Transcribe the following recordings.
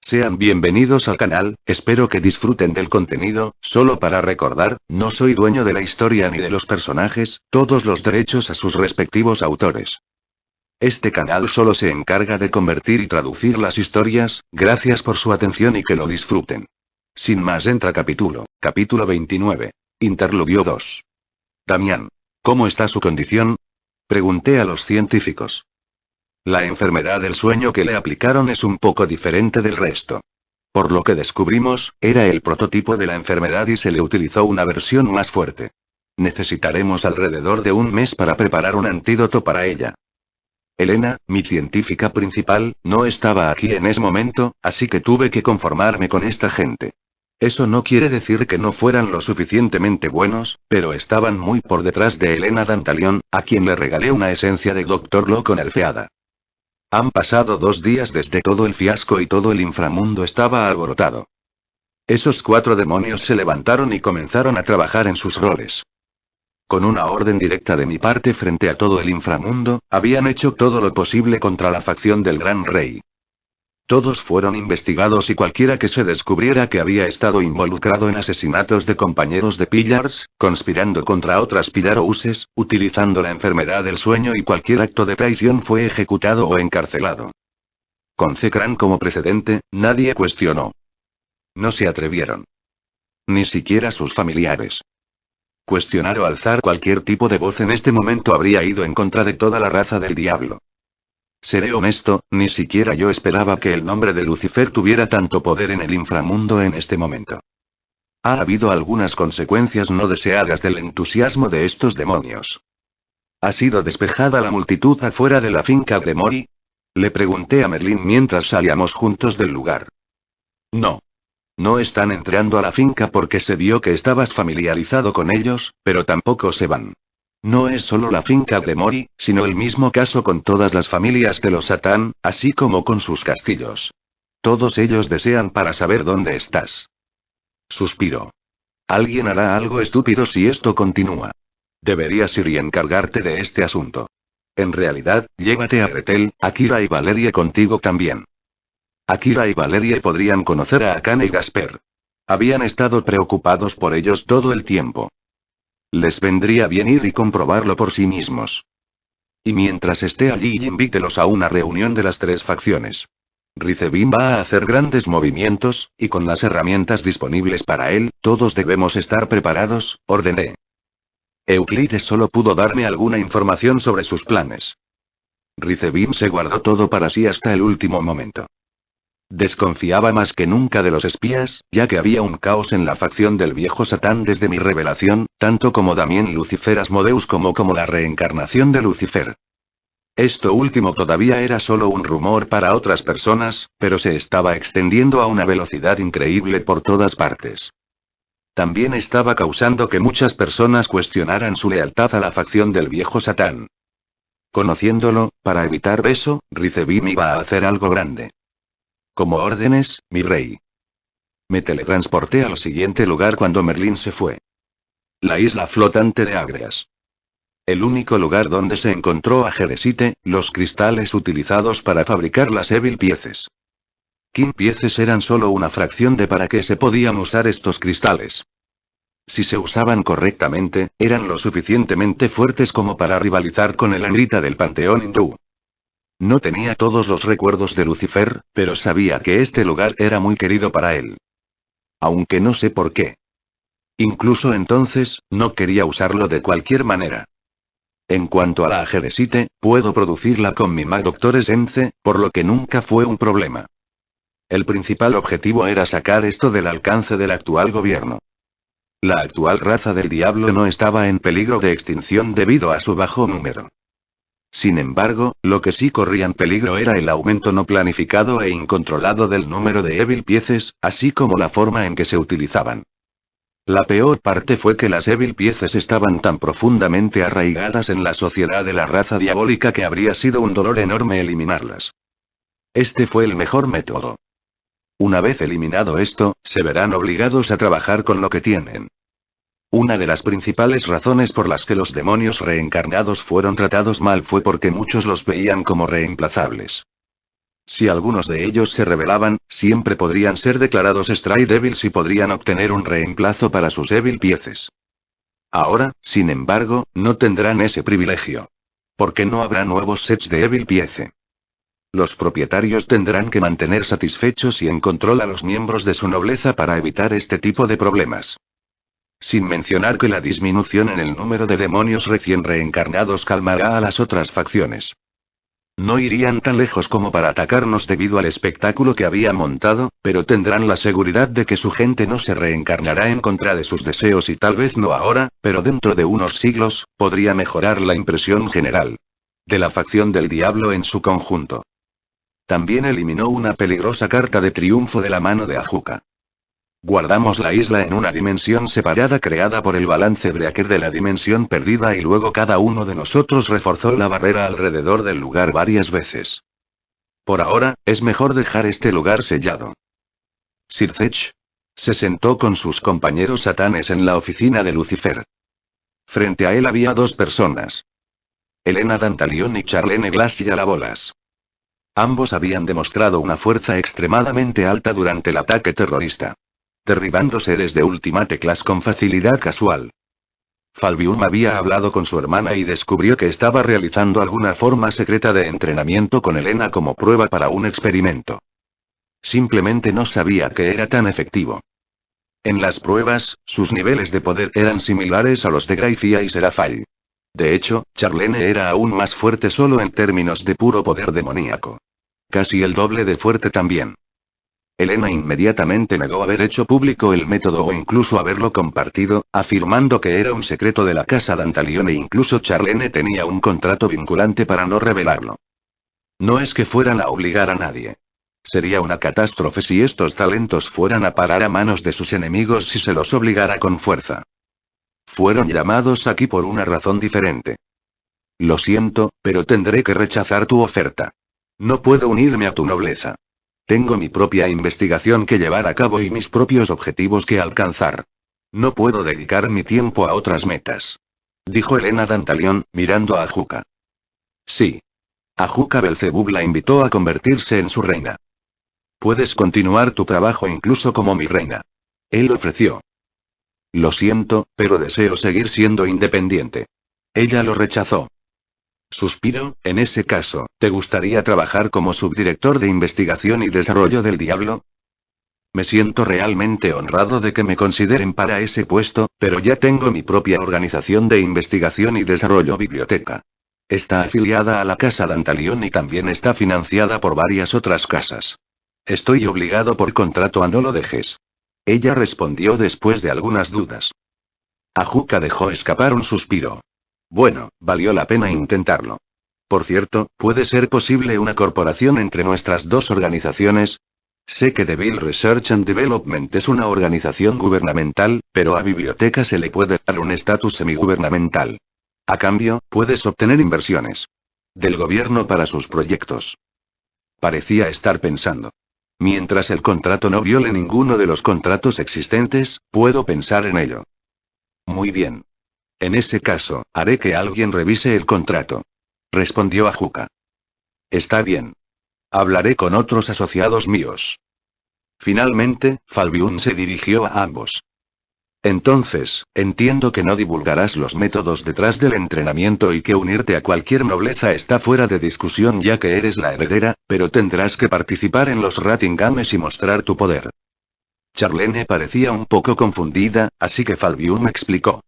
Sean bienvenidos al canal, espero que disfruten del contenido. Solo para recordar, no soy dueño de la historia ni de los personajes, todos los derechos a sus respectivos autores. Este canal solo se encarga de convertir y traducir las historias. Gracias por su atención y que lo disfruten. Sin más, entra capítulo 29. Interludio 2. Damián. ¿Cómo está su condición? Pregunté a los científicos. La enfermedad del sueño que le aplicaron es un poco diferente del resto. Por lo que descubrimos, era el prototipo de la enfermedad y se le utilizó una versión más fuerte. Necesitaremos alrededor de un mes para preparar un antídoto para ella. Elena, mi científica principal, no estaba aquí en ese momento, así que tuve que conformarme con esta gente. Eso no quiere decir que no fueran lo suficientemente buenos, pero estaban muy por detrás de Elena Dantalion, a quien le regalé una esencia de Doctor Loco nerfeada. Han pasado 2 días desde todo el fiasco y todo el inframundo estaba alborotado. Esos 4 demonios se levantaron y comenzaron a trabajar en sus roles. Con una orden directa de mi parte frente a todo el inframundo, habían hecho todo lo posible contra la facción del Gran Rey. Todos fueron investigados y cualquiera que se descubriera que había estado involucrado en asesinatos de compañeros de Pillars, conspirando contra otras Pillarouses, utilizando la enfermedad del sueño y cualquier acto de traición fue ejecutado o encarcelado. Con Zekran como precedente, nadie cuestionó. No se atrevieron. Ni siquiera sus familiares. Cuestionar o alzar cualquier tipo de voz en este momento habría ido en contra de toda la raza del diablo. Seré honesto, ni siquiera yo esperaba que el nombre de Lucifer tuviera tanto poder en el inframundo en este momento. Ha habido algunas consecuencias no deseadas del entusiasmo de estos demonios. ¿Ha sido despejada la multitud afuera de la finca de Mori? Le pregunté a Merlin mientras salíamos juntos del lugar. No. No están entrando a la finca porque se vio que estabas familiarizado con ellos, pero tampoco se van. No es solo la finca de Mori, sino el mismo caso con todas las familias de los Satán, así como con sus castillos. Todos ellos desean para saber dónde estás. Suspiró. Alguien hará algo estúpido si esto continúa. Deberías ir y encargarte de este asunto. En realidad, llévate a Gretel, Akira y Valeria contigo también. Akira y Valeria podrían conocer a Akane y Gasper. Habían estado preocupados por ellos todo el tiempo. Les vendría bien ir y comprobarlo por sí mismos. Y mientras esté allí, invítelos a una reunión de las 3 facciones. Rizebin va a hacer grandes movimientos, y con las herramientas disponibles para él, todos debemos estar preparados, ordené. Euclides solo pudo darme alguna información sobre sus planes. Rizebin se guardó todo para sí hasta el último momento. Desconfiaba más que nunca de los espías, ya que había un caos en la facción del viejo Satán desde mi revelación, tanto como Damien Lucifer Asmodeus como la reencarnación de Lucifer. Esto último todavía era solo un rumor para otras personas, pero se estaba extendiendo a una velocidad increíble por todas partes. También estaba causando que muchas personas cuestionaran su lealtad a la facción del viejo Satán. Conociéndolo, para evitar eso, Rizebin iba a hacer algo grande. Como órdenes, mi rey. Me teletransporté al siguiente lugar cuando Merlin se fue. La isla flotante de Agrias. El único lugar donde se encontró a Jeresite, los cristales utilizados para fabricar las Evil Pieces. King Pieces eran solo una fracción de para qué se podían usar estos cristales. Si se usaban correctamente, eran lo suficientemente fuertes como para rivalizar con el Amrita del panteón hindú. No tenía todos los recuerdos de Lucifer, pero sabía que este lugar era muy querido para él. Aunque no sé por qué. Incluso entonces, no quería usarlo de cualquier manera. En cuanto a la Jeresite, puedo producirla con mi Mag Doctor Essence, por lo que nunca fue un problema. El principal objetivo era sacar esto del alcance del actual gobierno. La actual raza del diablo no estaba en peligro de extinción debido a su bajo número. Sin embargo, lo que sí corría en peligro era el aumento no planificado e incontrolado del número de Evil Pieces, así como la forma en que se utilizaban. La peor parte fue que las Evil Pieces estaban tan profundamente arraigadas en la sociedad de la raza diabólica que habría sido un dolor enorme eliminarlas. Este fue el mejor método. Una vez eliminado esto, se verán obligados a trabajar con lo que tienen. Una de las principales razones por las que los demonios reencarnados fueron tratados mal fue porque muchos los veían como reemplazables. Si algunos de ellos se rebelaban, siempre podrían ser declarados Stray Devils y podrían obtener un reemplazo para sus Evil Pieces. Ahora, sin embargo, no tendrán ese privilegio. Porque no habrá nuevos sets de Evil Piece. Los propietarios tendrán que mantener satisfechos y en control a los miembros de su nobleza para evitar este tipo de problemas. Sin mencionar que la disminución en el número de demonios recién reencarnados calmará a las otras facciones. No irían tan lejos como para atacarnos debido al espectáculo que había montado, pero tendrán la seguridad de que su gente no se reencarnará en contra de sus deseos y tal vez no ahora, pero dentro de unos siglos, podría mejorar la impresión general de la facción del diablo en su conjunto. También eliminó una peligrosa carta de triunfo de la mano de Ajuka. Guardamos la isla en una dimensión separada creada por el balance breaker de la dimensión perdida y luego cada uno de nosotros reforzó la barrera alrededor del lugar varias veces. Por ahora, es mejor dejar este lugar sellado. Sir Zech se sentó con sus compañeros satanes en la oficina de Lucifer. Frente a él había dos personas. Elena Dantalion y Charlene Glacialabolas. Ambos habían demostrado una fuerza extremadamente alta durante el ataque terrorista. Derribando seres de Ultimate Class con facilidad casual. Falbium había hablado con su hermana y descubrió que estaba realizando alguna forma secreta de entrenamiento con Elena como prueba para un experimento. Simplemente no sabía que era tan efectivo. En las pruebas, sus niveles de poder eran similares a los de Gracia y Serafall. De hecho, Charlene era aún más fuerte solo en términos de puro poder demoníaco. Casi el doble de fuerte también. Elena inmediatamente negó haber hecho público el método o incluso haberlo compartido, afirmando que era un secreto de la casa Dantalion e incluso Charlene tenía un contrato vinculante para no revelarlo. No es que fueran a obligar a nadie. Sería una catástrofe si estos talentos fueran a parar a manos de sus enemigos si se los obligara con fuerza. Fueron llamados aquí por una razón diferente. Lo siento, pero tendré que rechazar tu oferta. No puedo unirme a tu nobleza. Tengo mi propia investigación que llevar a cabo y mis propios objetivos que alcanzar. No puedo dedicar mi tiempo a otras metas. Dijo Elena Dantalion, mirando a Ajuka. Sí. Ajuka Belzebub la invitó a convertirse en su reina. Puedes continuar tu trabajo incluso como mi reina. Él ofreció. Lo siento, pero deseo seguir siendo independiente. Ella lo rechazó. Suspiro, en ese caso, ¿te gustaría trabajar como subdirector de investigación y desarrollo del diablo? Me siento realmente honrado de que me consideren para ese puesto, pero ya tengo mi propia organización de investigación y desarrollo biblioteca. Está afiliada a la casa Dantalion y también está financiada por varias otras casas. Estoy obligado por contrato a no lo dejes. Ella respondió después de algunas dudas. Ajuka dejó escapar un suspiro. Bueno, valió la pena intentarlo. Por cierto, ¿puede ser posible una corporación entre nuestras dos organizaciones? Sé que Devil Research and Development es una organización gubernamental, pero a biblioteca se le puede dar un estatus semigubernamental. A cambio, puedes obtener inversiones del gobierno para sus proyectos. Parecía estar pensando. Mientras el contrato no viole ninguno de los contratos existentes, puedo pensar en ello. Muy bien. En ese caso, haré que alguien revise el contrato. Respondió Ajuka. Está bien. Hablaré con otros asociados míos. Finalmente, Falbiun se dirigió a ambos. Entonces, entiendo que no divulgarás los métodos detrás del entrenamiento y que unirte a cualquier nobleza está fuera de discusión ya que eres la heredera, pero tendrás que participar en los Rating Games y mostrar tu poder. Charlene parecía un poco confundida, así que Falbiun explicó.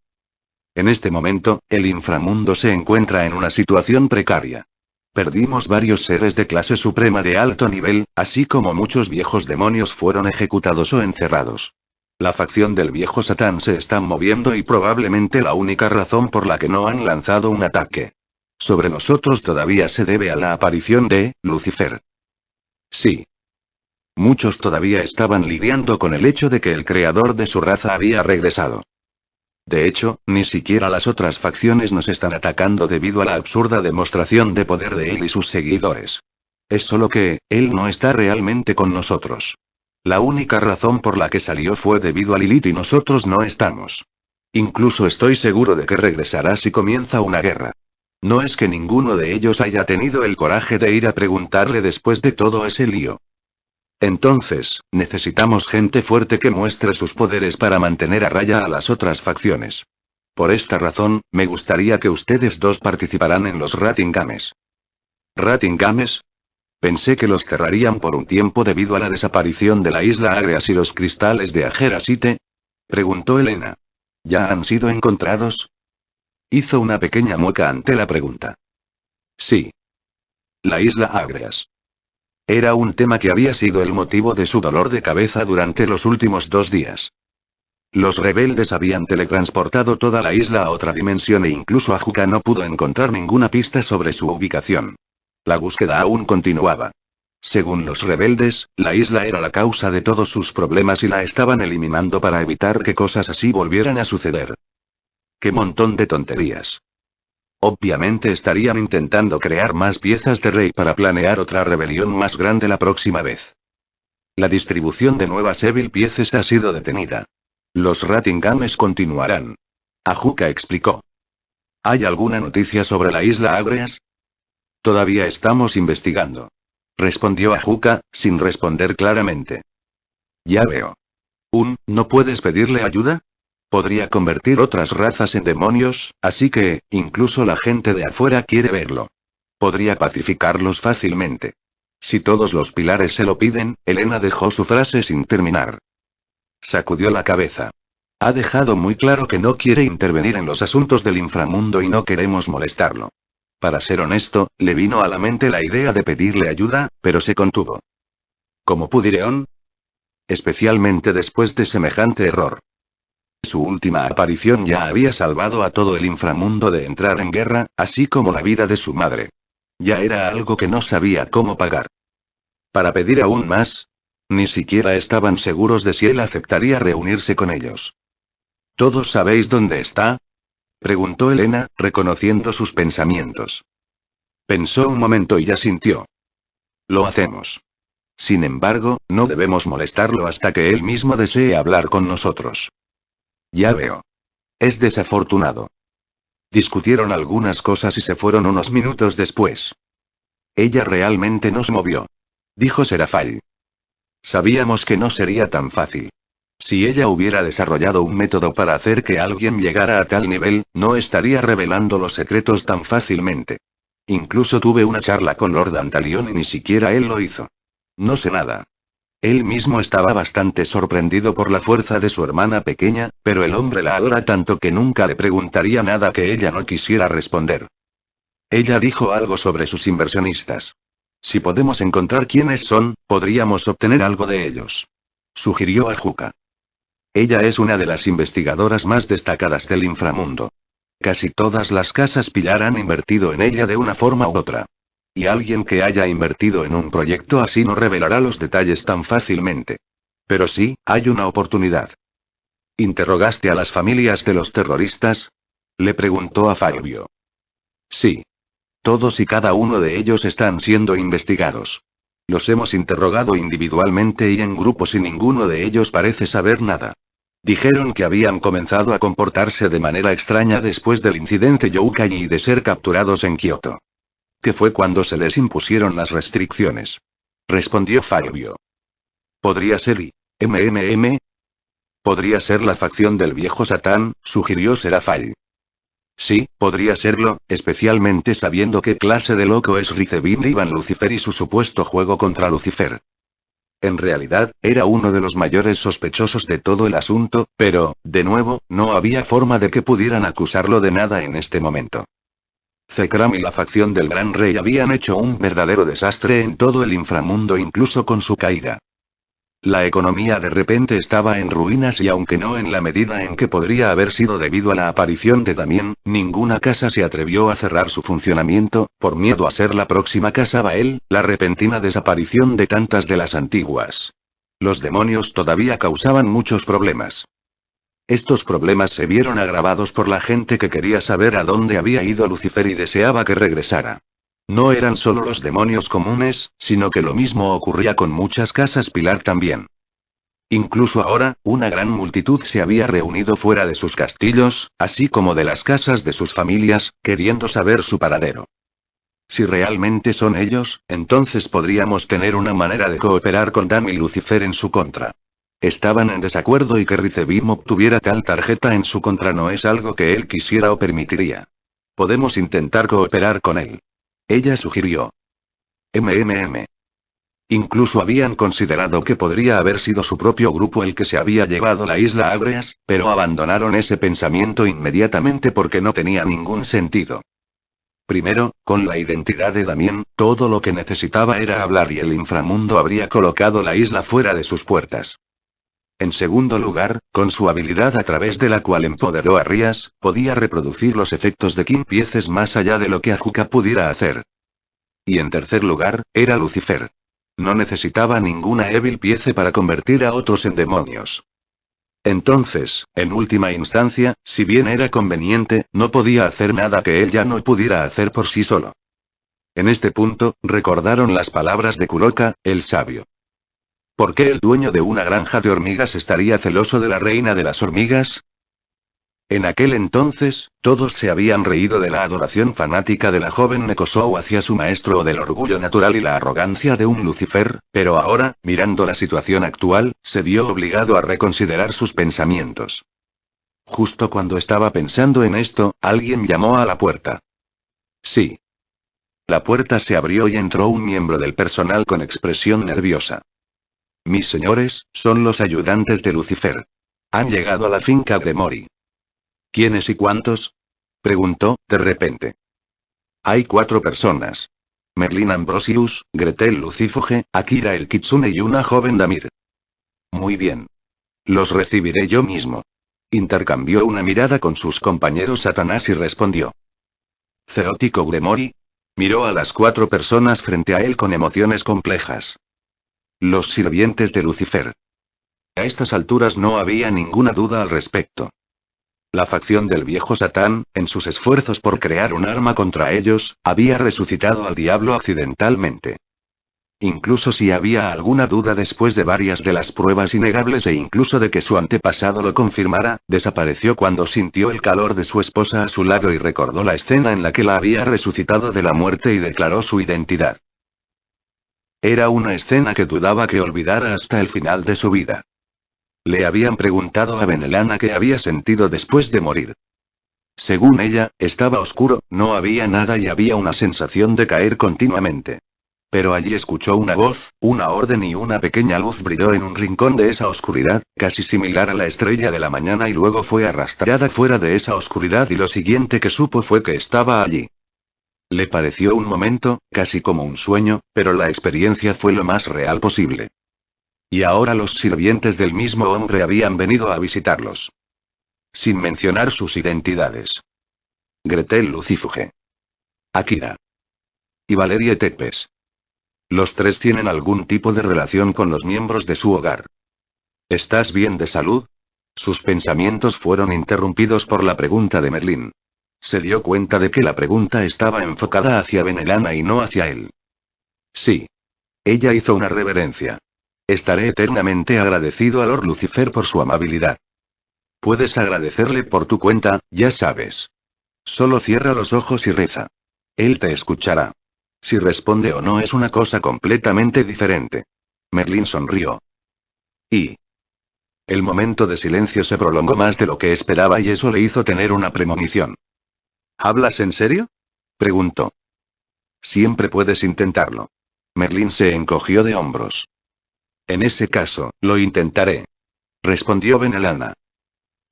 En este momento, el inframundo se encuentra en una situación precaria. Perdimos varios seres de clase suprema de alto nivel, así como muchos viejos demonios fueron ejecutados o encerrados. La facción del viejo Satán se está moviendo y probablemente la única razón por la que no han lanzado un ataque sobre nosotros todavía se debe a la aparición de Lucifer. Sí. Muchos todavía estaban lidiando con el hecho de que el creador de su raza había regresado. De hecho, ni siquiera las otras facciones nos están atacando debido a la absurda demostración de poder de él y sus seguidores. Es solo que, él no está realmente con nosotros. La única razón por la que salió fue debido a Lilith y nosotros no estamos. Incluso estoy seguro de que regresará si comienza una guerra. No es que ninguno de ellos haya tenido el coraje de ir a preguntarle después de todo ese lío. Entonces, necesitamos gente fuerte que muestre sus poderes para mantener a raya a las otras facciones. Por esta razón, me gustaría que ustedes dos participaran en los Rating Games. ¿Rating Games? Pensé que los cerrarían por un tiempo debido a la desaparición de la isla Agrias y los cristales de Agerasite. Preguntó Elena. ¿Ya han sido encontrados? Hizo una pequeña mueca ante la pregunta. Sí. La isla Agrias. Era un tema que había sido el motivo de su dolor de cabeza durante los últimos 2 días. Los rebeldes habían teletransportado toda la isla a otra dimensión e incluso Ajuka no pudo encontrar ninguna pista sobre su ubicación. La búsqueda aún continuaba. Según los rebeldes, la isla era la causa de todos sus problemas y la estaban eliminando para evitar que cosas así volvieran a suceder. ¡Qué montón de tonterías! Obviamente estarían intentando crear más piezas de rey para planear otra rebelión más grande la próxima vez. La distribución de nuevas Evil Pieces ha sido detenida. Los Rating Games continuarán. Ajuka explicó. ¿Hay alguna noticia sobre la isla Agrias? Todavía estamos investigando. Respondió Ajuka, sin responder claramente. Ya veo. ¿No puedes pedirle ayuda? Podría convertir otras razas en demonios, así que, incluso la gente de afuera quiere verlo. Podría pacificarlos fácilmente. Si todos los pilares se lo piden, Elena dejó su frase sin terminar. Sacudió la cabeza. Ha dejado muy claro que no quiere intervenir en los asuntos del inframundo y no queremos molestarlo. Para ser honesto, le vino a la mente la idea de pedirle ayuda, pero se contuvo. ¿Cómo pudieron? Especialmente después de semejante error. Su última aparición ya había salvado a todo el inframundo de entrar en guerra, así como la vida de su madre. Ya era algo que no sabía cómo pagar. Para pedir aún más, ni siquiera estaban seguros de si él aceptaría reunirse con ellos. ¿Todos sabéis dónde está? Preguntó Elena, reconociendo sus pensamientos. Pensó un momento y asintió. Lo hacemos. Sin embargo, no debemos molestarlo hasta que él mismo desee hablar con nosotros. Ya veo. Es desafortunado. Discutieron algunas cosas y se fueron unos minutos después. Ella realmente nos movió. Dijo Serafall. Sabíamos que no sería tan fácil. Si ella hubiera desarrollado un método para hacer que alguien llegara a tal nivel, no estaría revelando los secretos tan fácilmente. Incluso tuve una charla con Lord Antalion y ni siquiera él lo hizo. No sé nada. Él mismo estaba bastante sorprendido por la fuerza de su hermana pequeña, pero el hombre la adora tanto que nunca le preguntaría nada que ella no quisiera responder. Ella dijo algo sobre sus inversionistas. Si podemos encontrar quiénes son, podríamos obtener algo de ellos. Sugirió Ajuka. Ella es una de las investigadoras más destacadas del inframundo. Casi todas las casas pillar han invertido en ella de una forma u otra. Y alguien que haya invertido en un proyecto así no revelará los detalles tan fácilmente. Pero sí, hay una oportunidad. ¿Interrogaste a las familias de los terroristas? Le preguntó a Fabio. Sí. Todos y cada uno de ellos están siendo investigados. Los hemos interrogado individualmente y en grupos y ninguno de ellos parece saber nada. Dijeron que habían comenzado a comportarse de manera extraña después del incidente Youkai y de ser capturados en Kioto. Que fue cuando se les impusieron las restricciones. Respondió Fabio. ¿Podría ser IMMM? Podría ser la facción del viejo Satán, sugirió Serafall. Sí, podría serlo, especialmente sabiendo qué clase de loco es Rizebin Ivan Lucifer y su supuesto juego contra Lucifer. En realidad, era uno de los mayores sospechosos de todo el asunto, pero, de nuevo, no había forma de que pudieran acusarlo de nada en este momento. Zekram y la facción del Gran Rey habían hecho un verdadero desastre en todo el inframundo incluso con su caída. La economía de repente estaba en ruinas y aunque no en la medida en que podría haber sido debido a la aparición de Damien, ninguna casa se atrevió a cerrar su funcionamiento, por miedo a ser la próxima casa Bael, la repentina desaparición de tantas de las antiguas. Los demonios todavía causaban muchos problemas. Estos problemas se vieron agravados por la gente que quería saber a dónde había ido Lucifer y deseaba que regresara. No eran solo los demonios comunes, sino que lo mismo ocurría con muchas casas pilar también. Incluso ahora, una gran multitud se había reunido fuera de sus castillos, así como de las casas de sus familias, queriendo saber su paradero. Si realmente son ellos, entonces podríamos tener una manera de cooperar con Dan y Lucifer en su contra. Estaban en desacuerdo y que Ricebim obtuviera tal tarjeta en su contra no es algo que él quisiera o permitiría. Podemos intentar cooperar con él. Ella sugirió. MMM. Incluso habían considerado que podría haber sido su propio grupo el que se había llevado la isla Agreas, pero abandonaron ese pensamiento inmediatamente porque no tenía ningún sentido. Primero, con la identidad de Damien, todo lo que necesitaba era hablar y el inframundo habría colocado la isla fuera de sus puertas. En segundo lugar, con su habilidad a través de la cual empoderó a Rías, podía reproducir los efectos de Kim Pieces más allá de lo que Ajuka pudiera hacer. Y en tercer lugar, era Lucifer. No necesitaba ninguna Evil Piece para convertir a otros en demonios. Entonces, en última instancia, si bien era conveniente, no podía hacer nada que él ya no pudiera hacer por sí solo. En este punto, recordaron las palabras de Kuroka, el sabio. ¿Por qué el dueño de una granja de hormigas estaría celoso de la reina de las hormigas? En aquel entonces, todos se habían reído de la adoración fanática de la joven Nekosou hacia su maestro o del orgullo natural y la arrogancia de un Lucifer, pero ahora, mirando la situación actual, se vio obligado a reconsiderar sus pensamientos. Justo cuando estaba pensando en esto, alguien llamó a la puerta. Sí. La puerta se abrió y entró un miembro del personal con expresión nerviosa. Mis señores, son los ayudantes de Lucifer. Han llegado a la finca de Mori. ¿Quiénes y cuántos? Preguntó, de repente. Hay 4 personas. Merlin Ambrosius, Gretel Lucífuge, Akira el Kitsune y una joven Damir. Muy bien. Los recibiré yo mismo. Intercambió una mirada con sus compañeros Satanás y respondió. Ceótico Gremori. Miró a las 4 personas frente a él con emociones complejas. Los sirvientes de Lucifer. A estas alturas no había ninguna duda al respecto. La facción del viejo Satán, en sus esfuerzos por crear un arma contra ellos, había resucitado al diablo accidentalmente. Incluso si había alguna duda después de varias de las pruebas innegables e incluso de que su antepasado lo confirmara, desapareció cuando sintió el calor de su esposa a su lado y recordó la escena en la que la había resucitado de la muerte y declaró su identidad. Era una escena que dudaba que olvidara hasta el final de su vida. Le habían preguntado a Benelana qué había sentido después de morir. Según ella, estaba oscuro, no había nada y había una sensación de caer continuamente. Pero allí escuchó una voz, una orden y una pequeña luz brilló en un rincón de esa oscuridad, casi similar a la estrella de la mañana y luego fue arrastrada fuera de esa oscuridad y lo siguiente que supo fue que estaba allí. Le pareció un momento, casi como un sueño, pero la experiencia fue lo más real posible. Y ahora los sirvientes del mismo hombre habían venido a visitarlos. Sin mencionar sus identidades. Gretel Lucífuge. Akira. Y Valerie Tepes. Los 3 tienen algún tipo de relación con los miembros de su hogar. ¿Estás bien de salud? Sus pensamientos fueron interrumpidos por la pregunta de Merlin. Se dio cuenta de que la pregunta estaba enfocada hacia Benelana y no hacia él. Sí. Ella hizo una reverencia. Estaré eternamente agradecido a Lord Lucifer por su amabilidad. Puedes agradecerle por tu cuenta, ya sabes. Solo cierra los ojos y reza. Él te escuchará. Si responde o no es una cosa completamente diferente. Merlin sonrió. Y el momento de silencio se prolongó más de lo que esperaba y eso le hizo tener una premonición. ¿Hablas en serio? Preguntó. Siempre puedes intentarlo. Merlin se encogió de hombros. En ese caso, lo intentaré. Respondió Benelana.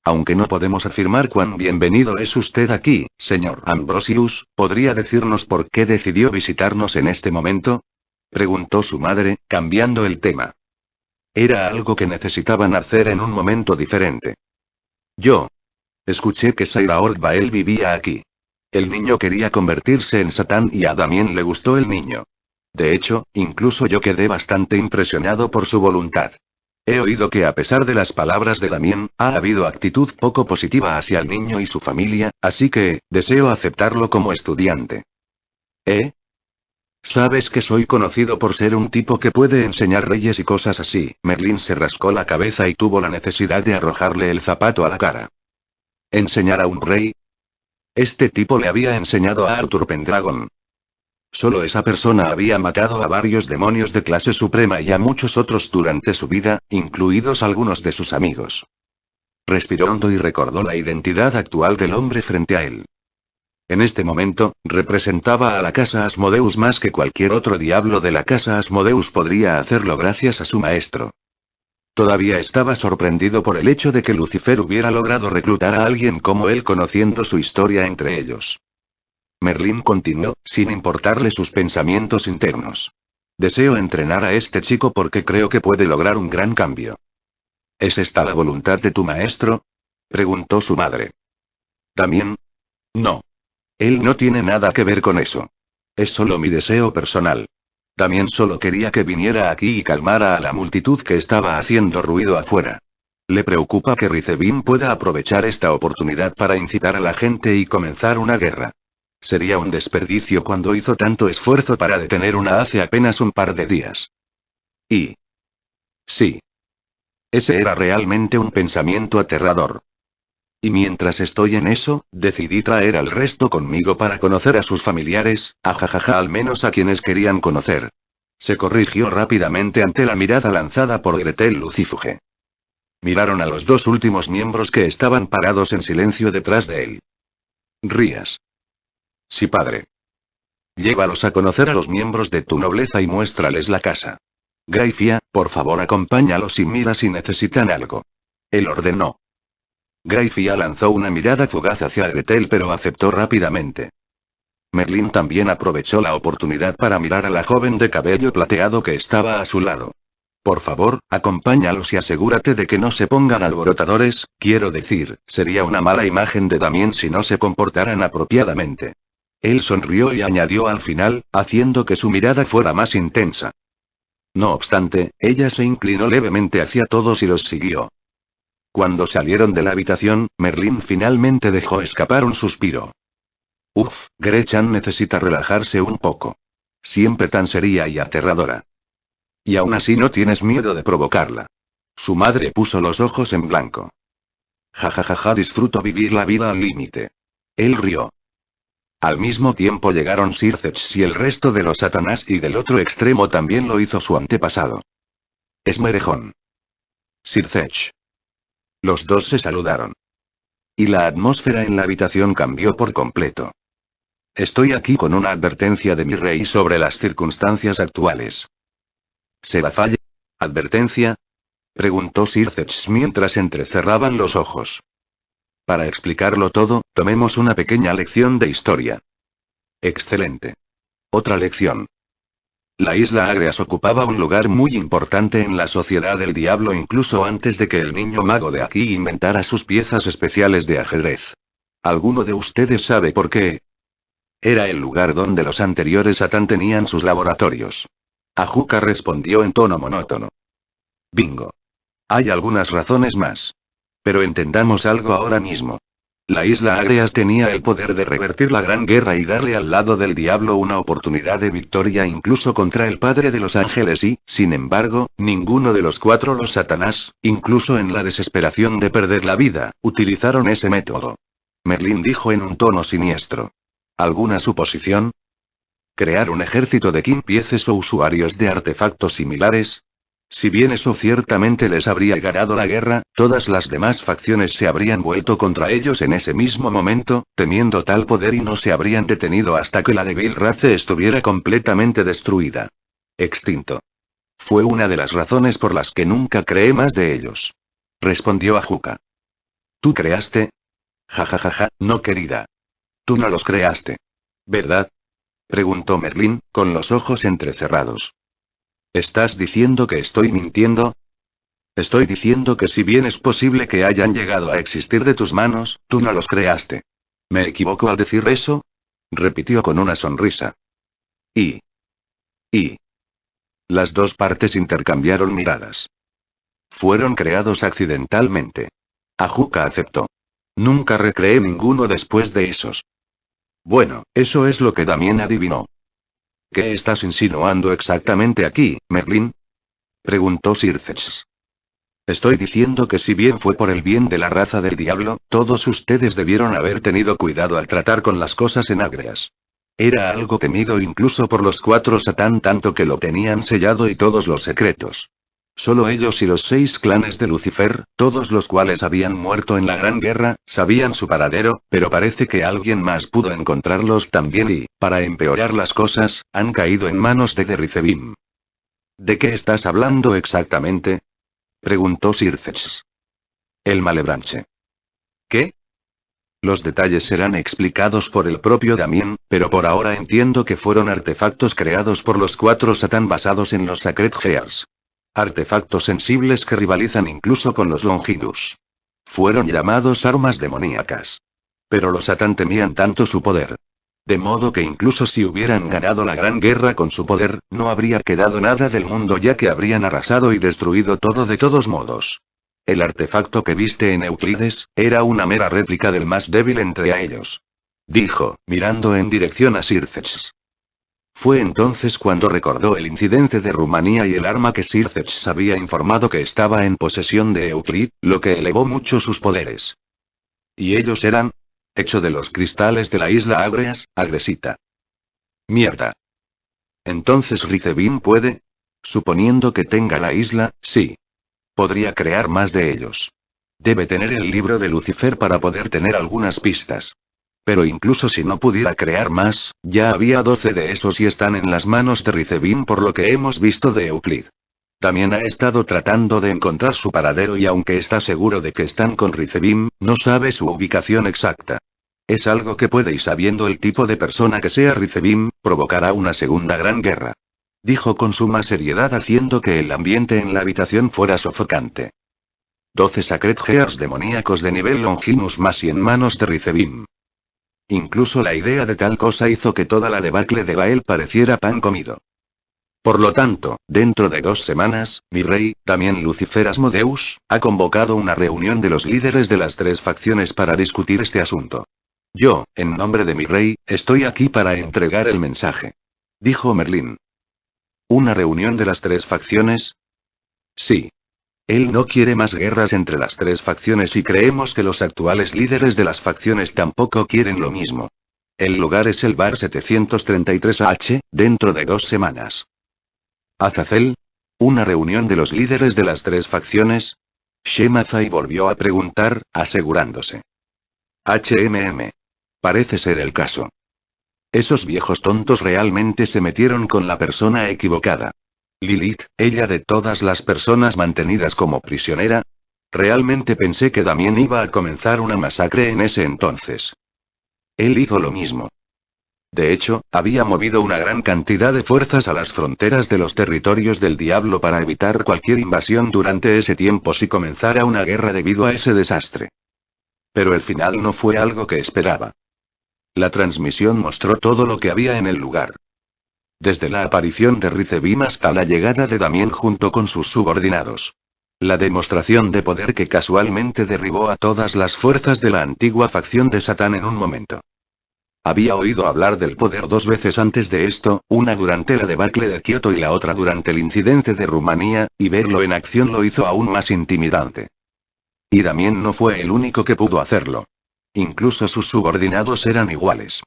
Aunque no podemos afirmar cuán bienvenido es usted aquí, señor Ambrosius, ¿podría decirnos por qué decidió visitarnos en este momento? Preguntó su madre, cambiando el tema. Era algo que necesitaban hacer en un momento diferente. Yo escuché que Sairaord Bael vivía aquí. El niño quería convertirse en Satán y a Damien le gustó el niño. De hecho, incluso yo quedé bastante impresionado por su voluntad. He oído que a pesar de las palabras de Damien, ha habido actitud poco positiva hacia el niño y su familia, así que, deseo aceptarlo como estudiante. ¿Eh? Sabes que soy conocido por ser un tipo que puede enseñar reyes y cosas así. Merlín se rascó la cabeza y tuvo la necesidad de arrojarle el zapato a la cara. ¿Enseñar a un rey? Este tipo le había enseñado a Arthur Pendragon. Solo esa persona había matado a varios demonios de clase suprema y a muchos otros durante su vida, incluidos algunos de sus amigos. Respiró hondo y recordó la identidad actual del hombre frente a él. En este momento, representaba a la casa Asmodeus más que cualquier otro diablo de la casa Asmodeus podría hacerlo gracias a su maestro. Todavía estaba sorprendido por el hecho de que Lucifer hubiera logrado reclutar a alguien como él conociendo su historia entre ellos. Merlín continuó, sin importarle sus pensamientos internos. Deseo entrenar a este chico porque creo que puede lograr un gran cambio. ¿Es esta la voluntad de tu maestro? Preguntó su madre. ¿También? No. Él no tiene nada que ver con eso. Es solo mi deseo personal. También solo quería que viniera aquí y calmara a la multitud que estaba haciendo ruido afuera. Le preocupa que Rizebin pueda aprovechar esta oportunidad para incitar a la gente y comenzar una guerra. Sería un desperdicio cuando hizo tanto esfuerzo para detener una hace apenas un par de días. Y... sí. Ese era realmente un pensamiento aterrador. Y mientras estoy en eso, decidí traer al resto conmigo para conocer a sus familiares, ajajaja al menos a quienes querían conocer. Se corrigió rápidamente ante la mirada lanzada por Gretel Lucifuge. Miraron a los dos últimos miembros que estaban parados en silencio detrás de él. Rías. Sí, padre. Llévalos a conocer a los miembros de tu nobleza y muéstrales la casa. Graifia, por favor acompáñalos y mira si necesitan algo. Él ordenó. Graifia lanzó una mirada fugaz hacia Gretel pero aceptó rápidamente. Merlín también aprovechó la oportunidad para mirar a la joven de cabello plateado que estaba a su lado. Por favor, acompáñalos y asegúrate de que no se pongan alborotadores, quiero decir, sería una mala imagen de Damien si no se comportaran apropiadamente. Él sonrió y añadió al final, haciendo que su mirada fuera más intensa. No obstante, ella se inclinó levemente hacia todos y los siguió. Cuando salieron de la habitación, Merlín finalmente dejó escapar un suspiro. Uf, Gretchen necesita relajarse un poco. Siempre tan seria y aterradora. Y aún así no tienes miedo de provocarla. Su madre puso los ojos en blanco. Jajajaja, disfruto vivir la vida al límite. Él rió. Al mismo tiempo llegaron Sircech y el resto de los Satanás y del otro extremo también lo hizo su antepasado. Esmerejón. Sircech. Los dos se saludaron. Y la atmósfera en la habitación cambió por completo. Estoy aquí con una advertencia de mi rey sobre las circunstancias actuales. ¿Será falla? ¿Advertencia? Preguntó Sircech mientras entrecerraban los ojos. Para explicarlo todo, tomemos una pequeña lección de historia. Excelente. Otra lección. La isla Agrias ocupaba un lugar muy importante en la sociedad del diablo incluso antes de que el niño mago de aquí inventara sus piezas especiales de ajedrez. ¿Alguno de ustedes sabe por qué? Era el lugar donde los anteriores Satán tenían sus laboratorios. Ajuka respondió en tono monótono. Bingo. Hay algunas razones más. Pero entendamos algo ahora mismo. La isla Agrias tenía el poder de revertir la gran guerra y darle al lado del diablo una oportunidad de victoria incluso contra el padre de los ángeles y, sin embargo, ninguno de los cuatro los Satanás, incluso en la desesperación de perder la vida, utilizaron ese método. Merlín dijo en un tono siniestro. ¿Alguna suposición? ¿Crear un ejército de quinpieces o usuarios de artefactos similares? Si bien eso ciertamente les habría ganado la guerra, todas las demás facciones se habrían vuelto contra ellos en ese mismo momento, temiendo tal poder y no se habrían detenido hasta que la débil raza estuviera completamente destruida. Extinto. Fue una de las razones por las que nunca creé más de ellos. Respondió Ajuka. ¿Tú creaste? Jajajaja, no querida. Tú no los creaste. ¿Verdad? Preguntó Merlín, con los ojos entrecerrados. ¿Estás diciendo que estoy mintiendo? Estoy diciendo que si bien es posible que hayan llegado a existir de tus manos, tú no los creaste. ¿Me equivoco al decir eso? Repitió con una sonrisa. Y. Las dos partes intercambiaron miradas. Fueron creados accidentalmente. Ajuka aceptó. Nunca recreé ninguno después de esos. Bueno, eso es lo que Damien adivinó. ¿Qué estás insinuando exactamente aquí, Merlin? Preguntó Circes. Estoy diciendo que si bien fue por el bien de la raza del diablo, todos ustedes debieron haber tenido cuidado al tratar con las cosas en Agrias. Era algo temido incluso por los 4 Satán, tanto que lo tenían sellado y todos los secretos. Solo ellos y los 6 clanes de Lucifer, todos los cuales habían muerto en la Gran Guerra, sabían su paradero, pero parece que alguien más pudo encontrarlos también y, para empeorar las cosas, han caído en manos de Derricebim. ¿De qué estás hablando exactamente? Preguntó Circes. El Malebranche. ¿Qué? Los detalles serán explicados por el propio Damien, pero por ahora entiendo que fueron artefactos creados por los 4 Satán basados en los Sacred Gears. Artefactos sensibles que rivalizan incluso con los Longinus. Fueron llamados armas demoníacas. Pero los Satán temían tanto su poder. De modo que incluso si hubieran ganado la Gran Guerra con su poder, no habría quedado nada del mundo, ya que habrían arrasado y destruido todo de todos modos. El artefacto que viste en Euclides, era una mera réplica del más débil entre ellos. Dijo, mirando en dirección a Circes. Fue entonces cuando recordó el incidente de Rumanía y el arma que Circes había informado que estaba en posesión de Euclid, lo que elevó mucho sus poderes. ¿Y ellos eran? Hecho de los cristales de la isla Agrias, Agresita. Mierda. Entonces Ricebin puede. Suponiendo que tenga la isla, sí. Podría crear más de ellos. Debe tener el libro de Lucifer para poder tener algunas pistas. Pero incluso si no pudiera crear más, ya había 12 de esos y están en las manos de Ricebin por lo que hemos visto de Euclid. También ha estado tratando de encontrar su paradero y aunque está seguro de que están con Ricebin, no sabe su ubicación exacta. Es algo que puede y sabiendo el tipo de persona que sea Ricebin, provocará una segunda gran guerra. Dijo con suma seriedad haciendo que el ambiente en la habitación fuera sofocante. 12 Sacred Gears demoníacos de nivel Longinus más y en manos de Ricebin. Incluso la idea de tal cosa hizo que toda la debacle de Bael pareciera pan comido. Por lo tanto, dentro de 2 semanas, mi rey, también Lucifer Asmodeus, ha convocado una reunión de los líderes de las 3 facciones para discutir este asunto. Yo, en nombre de mi rey, estoy aquí para entregar el mensaje. Dijo Merlin. ¿Una reunión de las 3 facciones? Sí. Él no quiere más guerras entre las 3 facciones y creemos que los actuales líderes de las facciones tampoco quieren lo mismo. El lugar es el bar 733H, dentro de 2 semanas. ¿Azazel? ¿Una reunión de los líderes de las 3 facciones? Shemazai volvió a preguntar, asegurándose. Parece ser el caso. Esos viejos tontos realmente se metieron con la persona equivocada. Lilith, ella de todas las personas mantenidas como prisionera. Realmente pensé que Damien iba a comenzar una masacre en ese entonces. Él hizo lo mismo. De hecho, había movido una gran cantidad de fuerzas a las fronteras de los territorios del diablo para evitar cualquier invasión durante ese tiempo si comenzara una guerra debido a ese desastre. Pero el final no fue algo que esperaba. La transmisión mostró todo lo que había en el lugar. Desde la aparición de Ricebin hasta la llegada de Damien junto con sus subordinados. La demostración de poder que casualmente derribó a todas las fuerzas de la antigua facción de Satán en un momento. Había oído hablar del poder 2 veces antes de esto, una durante la debacle de Kioto y la otra durante el incidente de Rumanía, y verlo en acción lo hizo aún más intimidante. Y Damien no fue el único que pudo hacerlo. Incluso sus subordinados eran iguales.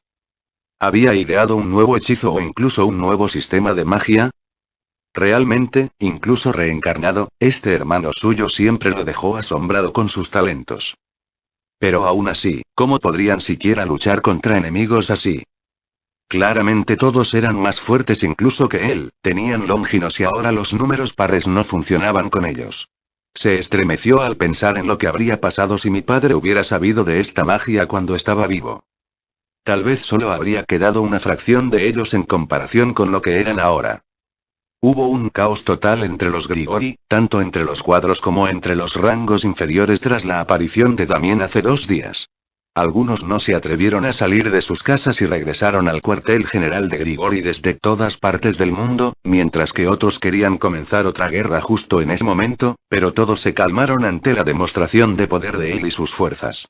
¿Había ideado un nuevo hechizo o incluso un nuevo sistema de magia? Realmente, incluso reencarnado, este hermano suyo siempre lo dejó asombrado con sus talentos. Pero aún así, ¿cómo podrían siquiera luchar contra enemigos así? Claramente todos eran más fuertes incluso que él, tenían Longinos y ahora los números pares no funcionaban con ellos. Se estremeció al pensar en lo que habría pasado si mi padre hubiera sabido de esta magia cuando estaba vivo. Tal vez solo habría quedado una fracción de ellos en comparación con lo que eran ahora. Hubo un caos total entre los Grigori, tanto entre los cuadros como entre los rangos inferiores tras la aparición de Damien hace 2 días. Algunos no se atrevieron a salir de sus casas y regresaron al cuartel general de Grigori desde todas partes del mundo, mientras que otros querían comenzar otra guerra justo en ese momento, pero todos se calmaron ante la demostración de poder de él y sus fuerzas.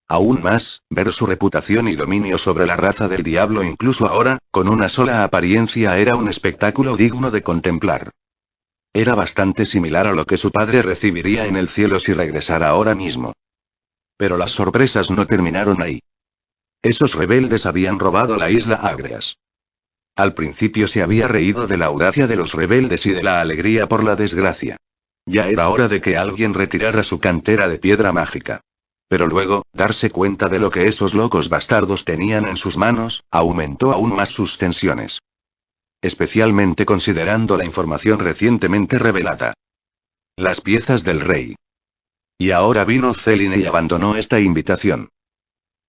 Aún más, ver su reputación y dominio sobre la raza del diablo incluso ahora, con una sola apariencia era un espectáculo digno de contemplar. Era bastante similar a lo que su padre recibiría en el cielo si regresara ahora mismo. Pero las sorpresas no terminaron ahí. Esos rebeldes habían robado la isla Agrias. Al principio se había reído de la audacia de los rebeldes y de la alegría por la desgracia. Ya era hora de que alguien retirara su cantera de piedra mágica. Pero luego, darse cuenta de lo que esos locos bastardos tenían en sus manos, aumentó aún más sus tensiones. Especialmente considerando la información recientemente revelada. Las piezas del rey. Y ahora vino Céline y abandonó esta invitación.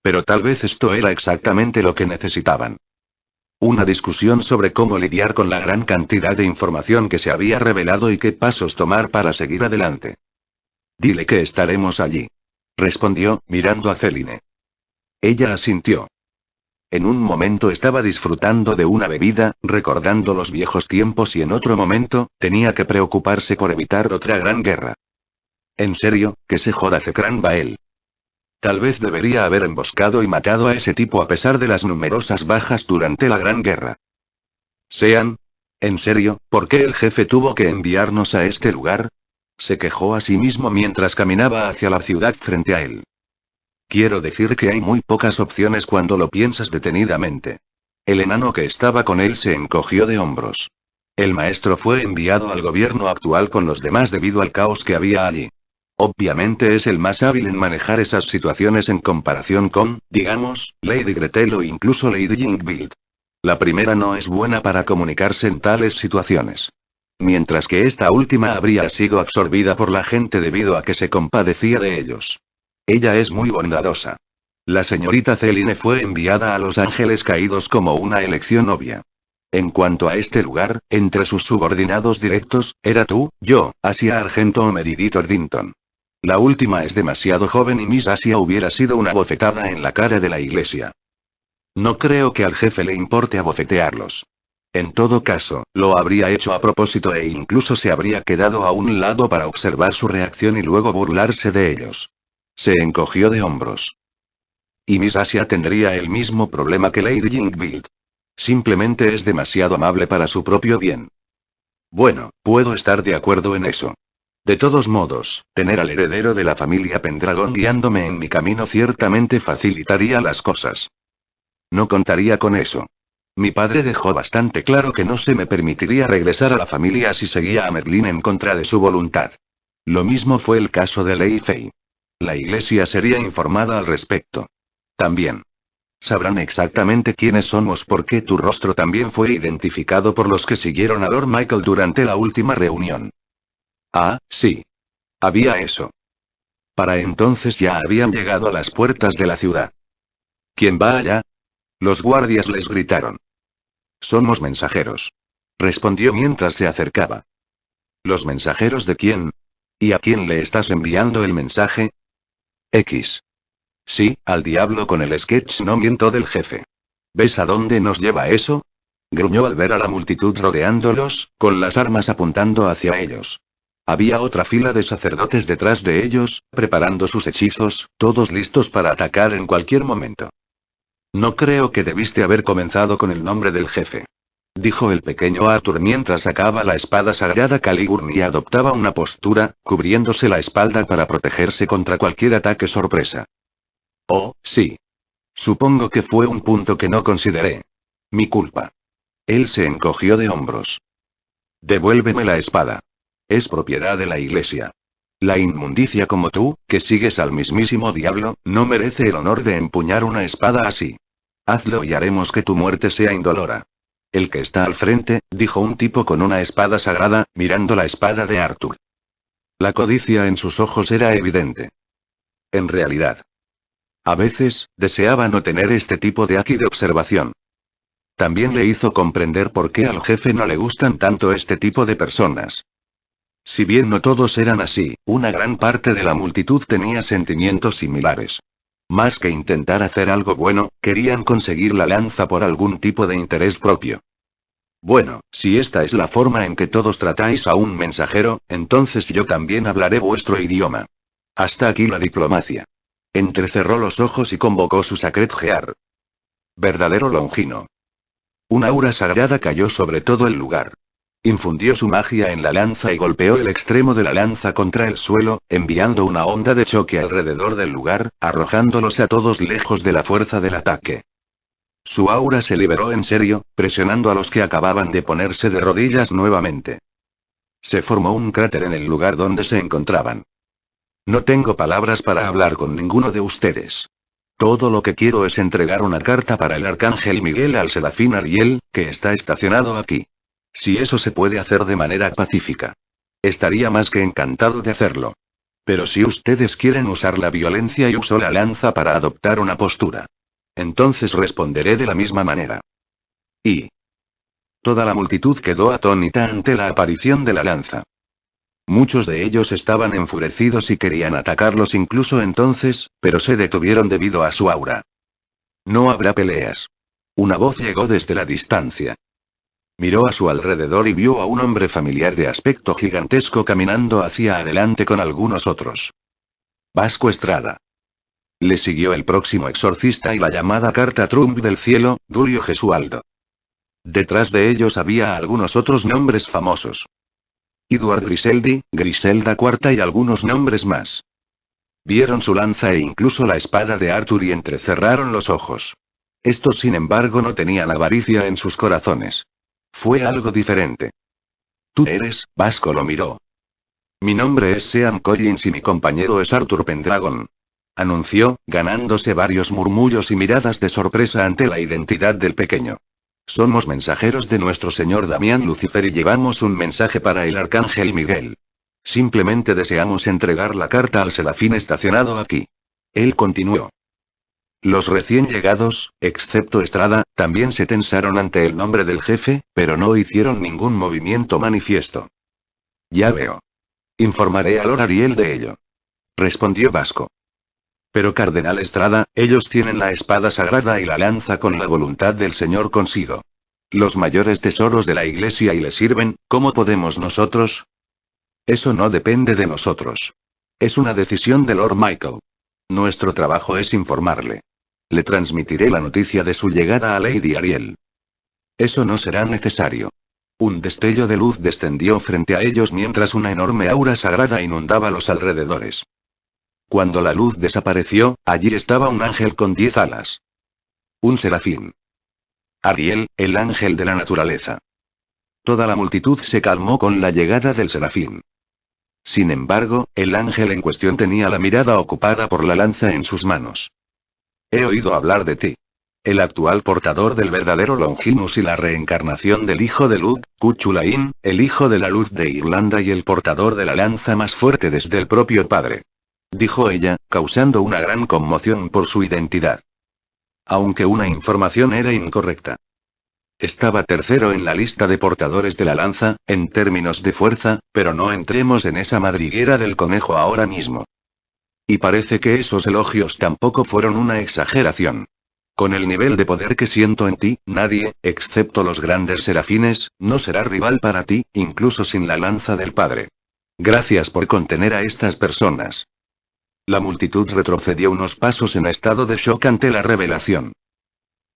Pero tal vez esto era exactamente lo que necesitaban. Una discusión sobre cómo lidiar con la gran cantidad de información que se había revelado y qué pasos tomar para seguir adelante. Dile que estaremos allí. Respondió, mirando a Céline. Ella asintió. En un momento estaba disfrutando de una bebida, recordando los viejos tiempos y en otro momento, tenía que preocuparse por evitar otra gran guerra. En serio, que se joda Zekran Bael. Tal vez debería haber emboscado y matado a ese tipo a pesar de las numerosas bajas durante la Gran Guerra. Sean. En serio, ¿por qué el jefe tuvo que enviarnos a este lugar? Se quejó a sí mismo mientras caminaba hacia la ciudad frente a él. Quiero decir que hay muy pocas opciones cuando lo piensas detenidamente. El enano que estaba con él se encogió de hombros. El maestro fue enviado al gobierno actual con los demás debido al caos que había allí. Obviamente es el más hábil en manejar esas situaciones en comparación con, digamos, Lady Gretel o incluso Lady Yingvild. La primera no es buena para comunicarse en tales situaciones. Mientras que esta última habría sido absorbida por la gente debido a que se compadecía de ellos. Ella es muy bondadosa. La señorita Céline fue enviada a Los Ángeles Caídos como una elección obvia. En cuanto a este lugar, entre sus subordinados directos, era tú, yo, Asia Argento o Meredith Ordington. La última es demasiado joven y Miss Asia hubiera sido una bofetada en la cara de la iglesia. No creo que al jefe le importe abofetearlos. En todo caso, lo habría hecho a propósito e incluso se habría quedado a un lado para observar su reacción y luego burlarse de ellos. Se encogió de hombros. Y Miss Asia tendría el mismo problema que Lady Yingvild. Simplemente es demasiado amable para su propio bien. Bueno, puedo estar de acuerdo en eso. De todos modos, tener al heredero de la familia Pendragon guiándome en mi camino ciertamente facilitaría las cosas. No contaría con eso. Mi padre dejó bastante claro que no se me permitiría regresar a la familia si seguía a Merlín en contra de su voluntad. Lo mismo fue el caso de Lei Fei. La iglesia sería informada al respecto. También. Sabrán exactamente quiénes somos porque tu rostro también fue identificado por los que siguieron a Lord Michael durante la última reunión. Ah, sí. Había eso. Para entonces ya habían llegado a las puertas de la ciudad. ¿Quién va allá? Los guardias les gritaron. Somos mensajeros. Respondió mientras se acercaba. ¿Los mensajeros de quién? ¿Y a quién le estás enviando el mensaje? X. Sí, al diablo con el sketch no miento del jefe. ¿Ves a dónde nos lleva eso? Gruñó al ver a la multitud rodeándolos, con las armas apuntando hacia ellos. Había otra fila de sacerdotes detrás de ellos, preparando sus hechizos, todos listos para atacar en cualquier momento. No creo que debiste haber comenzado con el nombre del jefe. Dijo el pequeño Arthur mientras sacaba la espada sagrada Caliburn y adoptaba una postura, cubriéndose la espalda para protegerse contra cualquier ataque sorpresa. Oh, sí. Supongo que fue un punto que no consideré. Mi culpa. Él se encogió de hombros. Devuélveme la espada. Es propiedad de la iglesia. La inmundicia como tú, que sigues al mismísimo diablo, no merece el honor de empuñar una espada así. Hazlo y haremos que tu muerte sea indolora. El que está al frente, dijo un tipo con una espada sagrada, mirando la espada de Arthur. La codicia en sus ojos era evidente. En realidad. A veces, deseaba no tener este tipo de aquí de observación. También le hizo comprender por qué al jefe no le gustan tanto este tipo de personas. Si bien no todos eran así, una gran parte de la multitud tenía sentimientos similares. Más que intentar hacer algo bueno, querían conseguir la lanza por algún tipo de interés propio. Bueno, si esta es la forma en que todos tratáis a un mensajero, entonces yo también hablaré vuestro idioma. Hasta aquí la diplomacia. Entrecerró los ojos y convocó su Sacred Gear. Verdadero Longino. Un aura sagrada cayó sobre todo el lugar. Infundió su magia en la lanza y golpeó el extremo de la lanza contra el suelo, enviando una onda de choque alrededor del lugar, arrojándolos a todos lejos de la fuerza del ataque. Su aura se liberó en serio, presionando a los que acababan de ponerse de rodillas nuevamente. Se formó un cráter en el lugar donde se encontraban. No tengo palabras para hablar con ninguno de ustedes. Todo lo que quiero es entregar una carta para el Arcángel Miguel al Serafín Ariel, que está estacionado aquí. Si eso se puede hacer de manera pacífica. Estaría más que encantado de hacerlo. Pero si ustedes quieren usar la violencia y uso la lanza para adoptar una postura. Entonces responderé de la misma manera. Y toda la multitud quedó atónita ante la aparición de la lanza. Muchos de ellos estaban enfurecidos y querían atacarlos incluso entonces, pero se detuvieron debido a su aura. No habrá peleas. Una voz llegó desde la distancia. Miró a su alrededor y vio a un hombre familiar de aspecto gigantesco caminando hacia adelante con algunos otros. Vasco Estrada. Le siguió el próximo exorcista y la llamada carta Trump del cielo, Dulio Gesualdo. Detrás de ellos había algunos otros nombres famosos. Edward Griseldi, Griselda IV y algunos nombres más. Vieron su lanza e incluso la espada de Arthur y entrecerraron los ojos. Estos sin embargo no tenían avaricia en sus corazones. Fue algo diferente. ¿Tú eres? Vasco lo miró. Mi nombre es Sean Collins y mi compañero es Arthur Pendragon. Anunció, ganándose varios murmullos y miradas de sorpresa ante la identidad del pequeño. Somos mensajeros de nuestro señor Damián Lucifer y llevamos un mensaje para el Arcángel Miguel. Simplemente deseamos entregar la carta al Serafín estacionado aquí. Él continuó. Los recién llegados, excepto Estrada, también se tensaron ante el nombre del jefe, pero no hicieron ningún movimiento manifiesto. Ya veo. Informaré a Lord Ariel de ello. Respondió Vasco. Pero Cardenal Estrada, ellos tienen la espada sagrada y la lanza con la voluntad del Señor consigo. Los mayores tesoros de la iglesia y le sirven, ¿cómo podemos nosotros? Eso no depende de nosotros. Es una decisión de Lord Michael. Nuestro trabajo es informarle. Le transmitiré la noticia de su llegada a Lady Ariel. Eso no será necesario. Un destello de luz descendió frente a ellos mientras una enorme aura sagrada inundaba los alrededores. Cuando la luz desapareció, allí estaba un ángel con 10 alas. Un serafín. Ariel, el ángel de la naturaleza. Toda la multitud se calmó con la llegada del serafín. Sin embargo, el ángel en cuestión tenía la mirada ocupada por la lanza en sus manos. He oído hablar de ti. El actual portador del verdadero Longinus y la reencarnación del hijo de Luke, Cuchulain, el hijo de la luz de Irlanda y el portador de la lanza más fuerte desde el propio padre. Dijo ella, causando una gran conmoción por su identidad. Aunque una información era incorrecta. Estaba tercero en la lista de portadores de la lanza, en términos de fuerza, pero no entremos en esa madriguera del conejo ahora mismo. Y parece que esos elogios tampoco fueron una exageración. Con el nivel de poder que siento en ti, nadie, excepto los grandes serafines, no será rival para ti, incluso sin la lanza del padre. Gracias por contener a estas personas. La multitud retrocedió unos pasos en estado de shock ante la revelación.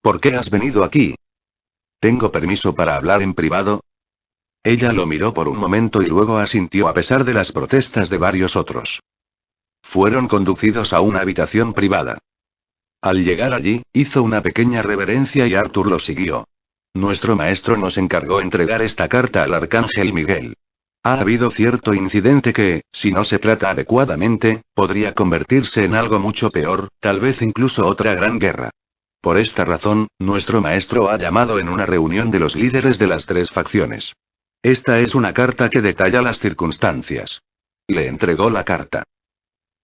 ¿Por qué has venido aquí? ¿Tengo permiso para hablar en privado? Ella lo miró por un momento y luego asintió a pesar de las protestas de varios otros. Fueron conducidos a una habitación privada. Al llegar allí, hizo una pequeña reverencia y Arthur lo siguió. Nuestro maestro nos encargó entregar esta carta al Arcángel Miguel. Ha habido cierto incidente que, si no se trata adecuadamente, podría convertirse en algo mucho peor, tal vez incluso otra gran guerra. Por esta razón, nuestro maestro ha llamado en una reunión de los líderes de las 3 facciones. Esta es una carta que detalla las circunstancias. Le entregó la carta.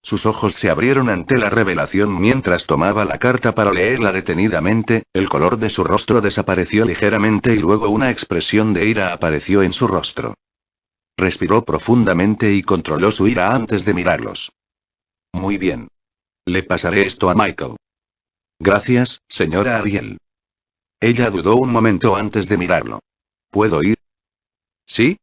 Sus ojos se abrieron ante la revelación mientras tomaba la carta para leerla detenidamente, el color de su rostro desapareció ligeramente y luego una expresión de ira apareció en su rostro. Respiró profundamente y controló su ira antes de mirarlos. Muy bien. Le pasaré esto a Michael. Gracias, señora Ariel. Ella dudó un momento antes de mirarlo. ¿Puedo ir? ¿Sí?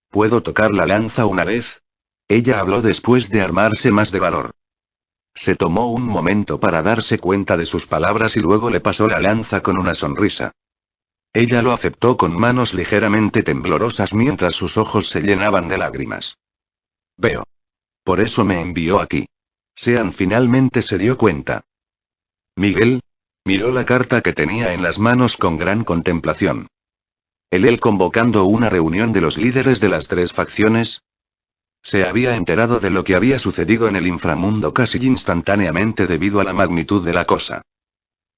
¿Puedo tocar la lanza una vez? Ella habló después de armarse más de valor. Se tomó un momento para darse cuenta de sus palabras y luego le pasó la lanza con una sonrisa. Ella lo aceptó con manos ligeramente temblorosas mientras sus ojos se llenaban de lágrimas. Veo. Por eso me envió aquí. Sean finalmente se dio cuenta. Miguel. Miró la carta que tenía en las manos con gran contemplación. ¿Él convocando una reunión de los líderes de las 3 facciones? Se había enterado de lo que había sucedido en el inframundo casi instantáneamente debido a la magnitud de la cosa.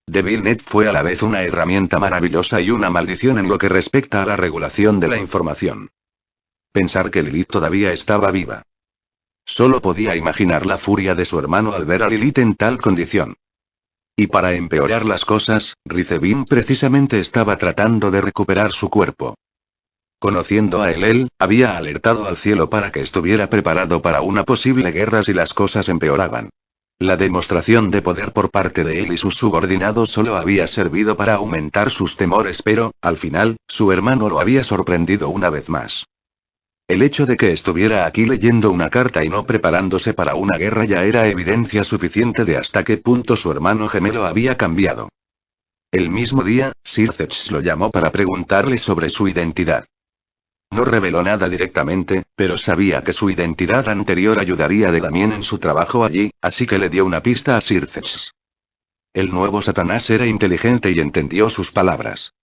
DevilNet fue a la vez una herramienta maravillosa y una maldición en lo que respecta a la regulación de la información. Pensar que Lilith todavía estaba viva. Solo podía imaginar la furia de su hermano al ver a Lilith en tal condición. Y para empeorar las cosas, Rizebin precisamente estaba tratando de recuperar su cuerpo. Conociendo a él, había alertado al cielo para que estuviera preparado para una posible guerra si las cosas empeoraban. La demostración de poder por parte de él y sus subordinados solo había servido para aumentar sus temores, pero, al final, su hermano lo había sorprendido una vez más. El hecho de que estuviera aquí leyendo una carta y no preparándose para una guerra ya era evidencia suficiente de hasta qué punto su hermano gemelo había cambiado. El mismo día, Sir Zetch lo llamó para preguntarle sobre su identidad. No reveló nada directamente, pero sabía que su identidad anterior ayudaría a Damien en su trabajo allí, así que le dio una pista a Sir Zetch. El nuevo Satanás era inteligente y entendió sus palabras.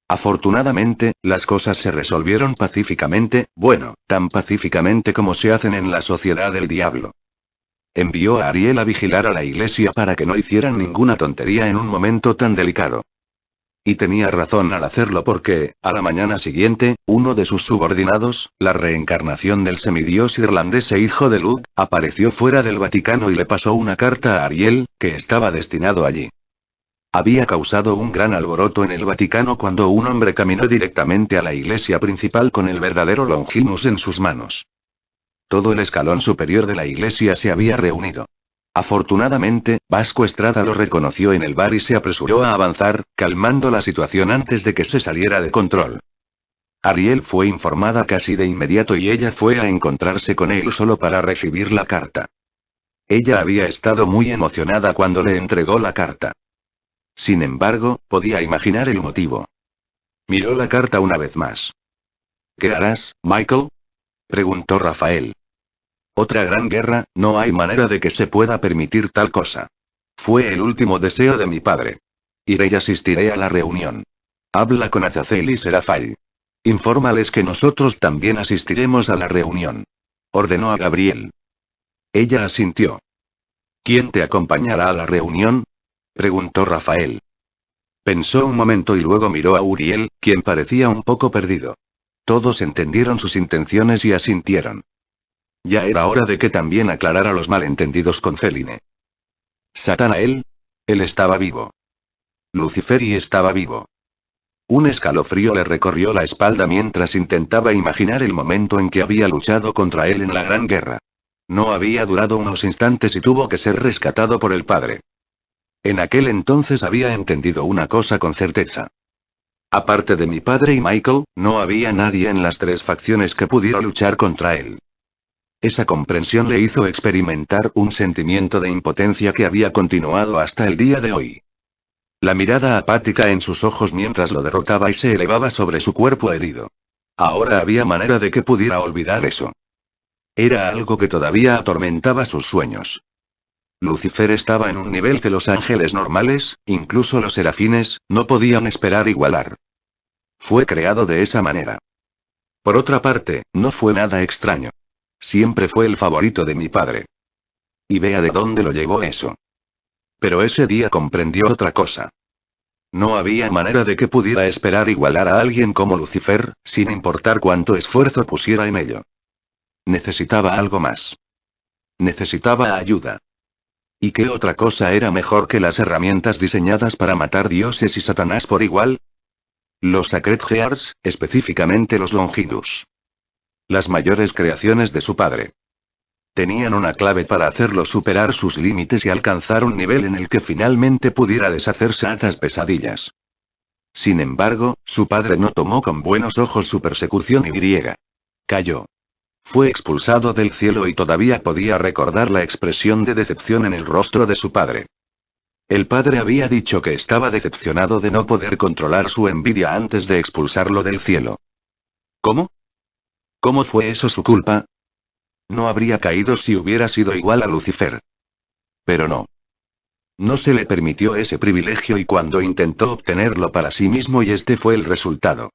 Afortunadamente, las cosas se resolvieron pacíficamente, bueno, tan pacíficamente como se hacen en la sociedad del diablo. Envió a Ariel a vigilar a la iglesia para que no hicieran ninguna tontería en un momento tan delicado. Y tenía razón al hacerlo porque, a la mañana siguiente, uno de sus subordinados, la reencarnación del semidios irlandés e hijo de Luke, apareció fuera del Vaticano y le pasó una carta a Ariel, que estaba destinado allí. Había causado un gran alboroto en el Vaticano cuando un hombre caminó directamente a la iglesia principal con el verdadero Longinus en sus manos. Todo el escalón superior de la iglesia se había reunido. Afortunadamente, Vasco Estrada lo reconoció en el bar y se apresuró a avanzar, calmando la situación antes de que se saliera de control. Ariel fue informada casi de inmediato y ella fue a encontrarse con él solo para recibir la carta. Ella había estado muy emocionada cuando le entregó la carta. Sin embargo, podía imaginar el motivo. Miró la carta una vez más. ¿Qué harás, Michael? Preguntó Rafael. Otra gran guerra, no hay manera de que se pueda permitir tal cosa. Fue el último deseo de mi padre. Iré y asistiré a la reunión. Habla con Azazel y Serafal. Infórmales que nosotros también asistiremos a la reunión. Ordenó a Gabriel. Ella asintió. ¿Quién te acompañará a la reunión? Preguntó Rafael. Pensó un momento y luego miró a Uriel, quien parecía un poco perdido. Todos entendieron sus intenciones y asintieron. Ya era hora de que también aclarara los malentendidos con Celine. Satanael. Él estaba vivo. Luciferi estaba vivo. Un escalofrío le recorrió la espalda mientras intentaba imaginar el momento en que había luchado contra él en la Gran Guerra. No había durado unos instantes y tuvo que ser rescatado por el padre. En aquel entonces había entendido una cosa con certeza. Aparte de mi padre y Michael, no había nadie en las 3 facciones que pudiera luchar contra él. Esa comprensión le hizo experimentar un sentimiento de impotencia que había continuado hasta el día de hoy. La mirada apática en sus ojos mientras lo derrotaba y se elevaba sobre su cuerpo herido. Ahora había manera de que pudiera olvidar eso. Era algo que todavía atormentaba sus sueños. Lucifer estaba en un nivel que los ángeles normales, incluso los serafines, no podían esperar igualar. Fue creado de esa manera. Por otra parte, no fue nada extraño. Siempre fue el favorito de mi padre. Y vea de dónde lo llevó eso. Pero ese día comprendió otra cosa. No había manera de que pudiera esperar igualar a alguien como Lucifer, sin importar cuánto esfuerzo pusiera en ello. Necesitaba algo más. Necesitaba ayuda. ¿Y qué otra cosa era mejor que las herramientas diseñadas para matar dioses y Satanás por igual? Los Sacred Gears, específicamente los Longinus. Las mayores creaciones de su padre. Tenían una clave para hacerlo superar sus límites y alcanzar un nivel en el que finalmente pudiera deshacerse esas pesadillas. Sin embargo, su padre no tomó con buenos ojos su persecución y cayó. Fue expulsado del cielo y todavía podía recordar la expresión de decepción en el rostro de su padre. El padre había dicho que estaba decepcionado de no poder controlar su envidia antes de expulsarlo del cielo. ¿Cómo? ¿Cómo fue eso su culpa? No habría caído si hubiera sido igual a Lucifer. Pero no. No se le permitió ese privilegio y cuando intentó obtenerlo para sí mismo y este fue el resultado.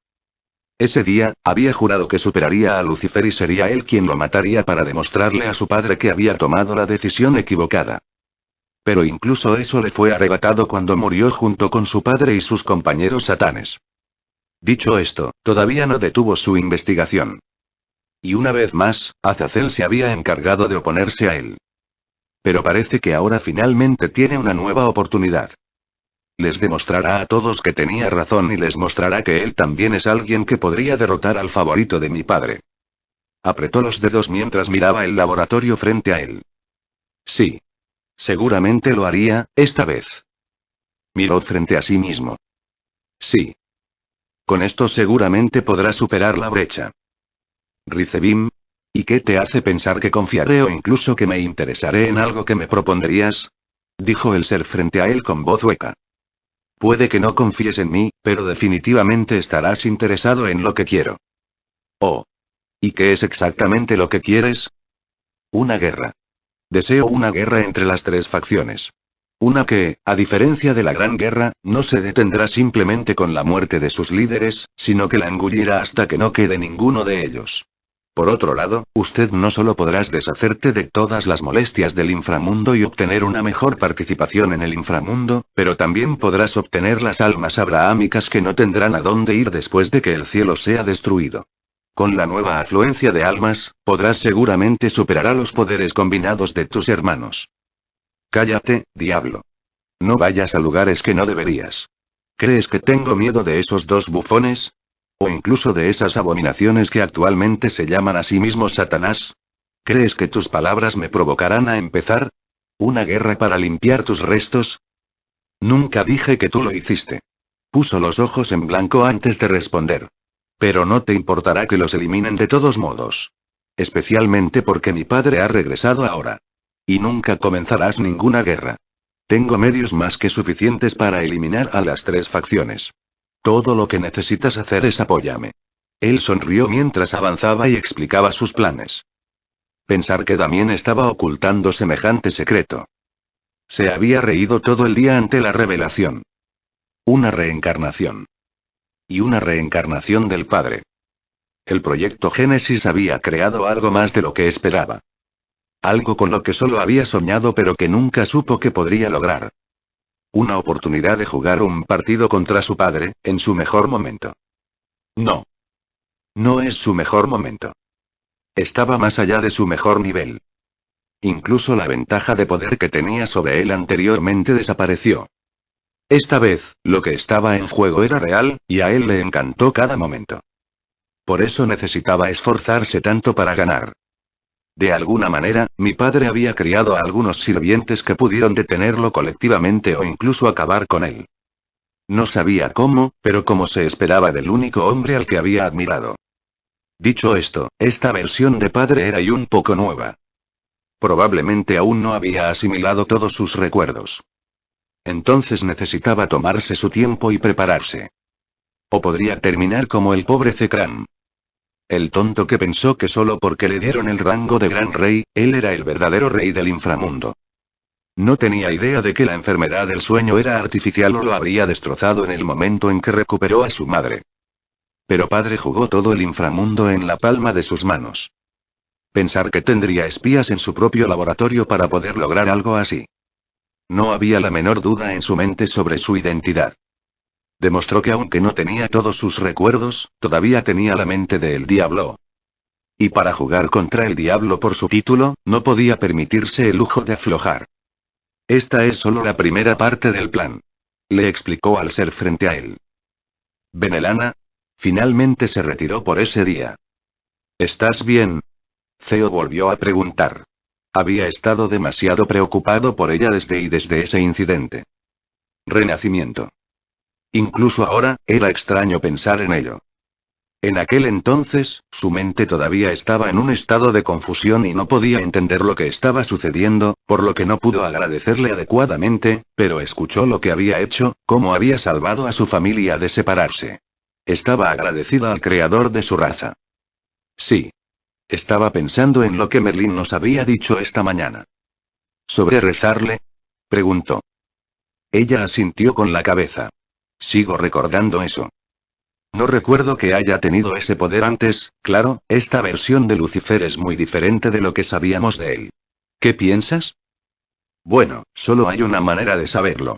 Ese día, había jurado que superaría a Lucifer y sería él quien lo mataría para demostrarle a su padre que había tomado la decisión equivocada. Pero incluso eso le fue arrebatado cuando murió junto con su padre y sus compañeros satanes. Dicho esto, todavía no detuvo su investigación. Y una vez más, Azazel se había encargado de oponerse a él. Pero parece que ahora finalmente tiene una nueva oportunidad. Les demostrará a todos que tenía razón y les mostrará que él también es alguien que podría derrotar al favorito de mi padre. Apretó los dedos mientras miraba el laboratorio frente a él. Sí. Seguramente lo haría, esta vez. Miró frente a sí mismo. Sí. Con esto seguramente podrá superar la brecha. Ricebim. ¿Y qué te hace pensar que confiaré o incluso que me interesaré en algo que me propondrías? Dijo el ser frente a él con voz hueca. Puede que no confíes en mí, pero definitivamente estarás interesado en lo que quiero. Oh. ¿Y qué es exactamente lo que quieres? Una guerra. Deseo una guerra entre las tres facciones. Una que, a diferencia de la Gran Guerra, no se detendrá simplemente con la muerte de sus líderes, sino que la engullirá hasta que no quede ninguno de ellos. Por otro lado, usted no solo podrás deshacerte de todas las molestias del inframundo y obtener una mejor participación en el inframundo, pero también podrás obtener las almas abrahámicas que no tendrán a dónde ir después de que el cielo sea destruido. Con la nueva afluencia de almas, podrás seguramente superar a los poderes combinados de tus hermanos. Cállate, diablo. No vayas a lugares que no deberías. ¿Crees que tengo miedo de esos dos bufones? ¿O incluso de esas abominaciones que actualmente se llaman a sí mismos Satanás? ¿Crees que tus palabras me provocarán a empezar? ¿Una guerra para limpiar tus restos? Nunca dije que tú lo hiciste. Puso los ojos en blanco antes de responder. Pero no te importará que los eliminen de todos modos. Especialmente porque mi padre ha regresado ahora. Y nunca comenzarás ninguna guerra. Tengo medios más que suficientes para eliminar a las tres facciones. Todo lo que necesitas hacer es apóyame. Él sonrió mientras avanzaba y explicaba sus planes. Pensar que Damien estaba ocultando semejante secreto. Se había reído todo el día ante la revelación. Una reencarnación. Y una reencarnación del padre. El proyecto Génesis había creado algo más de lo que esperaba. Algo con lo que solo había soñado pero que nunca supo que podría lograr. Una oportunidad de jugar un partido contra su padre, en su mejor momento. No. No es su mejor momento. Estaba más allá de su mejor nivel. Incluso la ventaja de poder que tenía sobre él anteriormente desapareció. Esta vez, lo que estaba en juego era real, y a él le encantó cada momento. Por eso necesitaba esforzarse tanto para ganar. De alguna manera, mi padre había criado a algunos sirvientes que pudieron detenerlo colectivamente o incluso acabar con él. No sabía cómo, pero como se esperaba del único hombre al que había admirado. Dicho esto, esta versión de padre era y un poco nueva. Probablemente aún no había asimilado todos sus recuerdos. Entonces necesitaba tomarse su tiempo y prepararse. O podría terminar como el pobre Zekran. El tonto que pensó que solo porque le dieron el rango de gran rey, él era el verdadero rey del inframundo. No tenía idea de que la enfermedad del sueño era artificial o lo habría destrozado en el momento en que recuperó a su madre. Pero padre jugó todo el inframundo en la palma de sus manos. Pensar que tendría espías en su propio laboratorio para poder lograr algo así. No había la menor duda en su mente sobre su identidad. Demostró que aunque no tenía todos sus recuerdos, todavía tenía la mente del diablo. Y para jugar contra el diablo por su título, no podía permitirse el lujo de aflojar. Esta es solo la primera parte del plan. Le explicó al ser frente a él. Benelana. Finalmente se retiró por ese día. ¿Estás bien? Theo volvió a preguntar. Había estado demasiado preocupado por ella desde ese incidente. Renacimiento. Incluso ahora, era extraño pensar en ello. En aquel entonces, su mente todavía estaba en un estado de confusión y no podía entender lo que estaba sucediendo, por lo que no pudo agradecerle adecuadamente, pero escuchó lo que había hecho, cómo había salvado a su familia de separarse. Estaba agradecida al creador de su raza. Sí. Estaba pensando en lo que Merlín nos había dicho esta mañana. ¿Sobre rezarle? Preguntó. Ella asintió con la cabeza. Sigo recordando eso. No recuerdo que haya tenido ese poder antes, claro, esta versión de Lucifer es muy diferente de lo que sabíamos de él. ¿Qué piensas? Bueno, solo hay una manera de saberlo.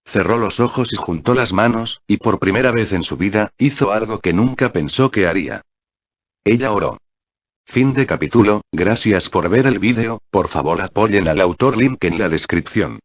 Cerró los ojos y juntó las manos, y por primera vez en su vida, hizo algo que nunca pensó que haría. Ella oró. Fin de capítulo. Gracias por ver el vídeo, por favor apoyen al autor, link en la descripción.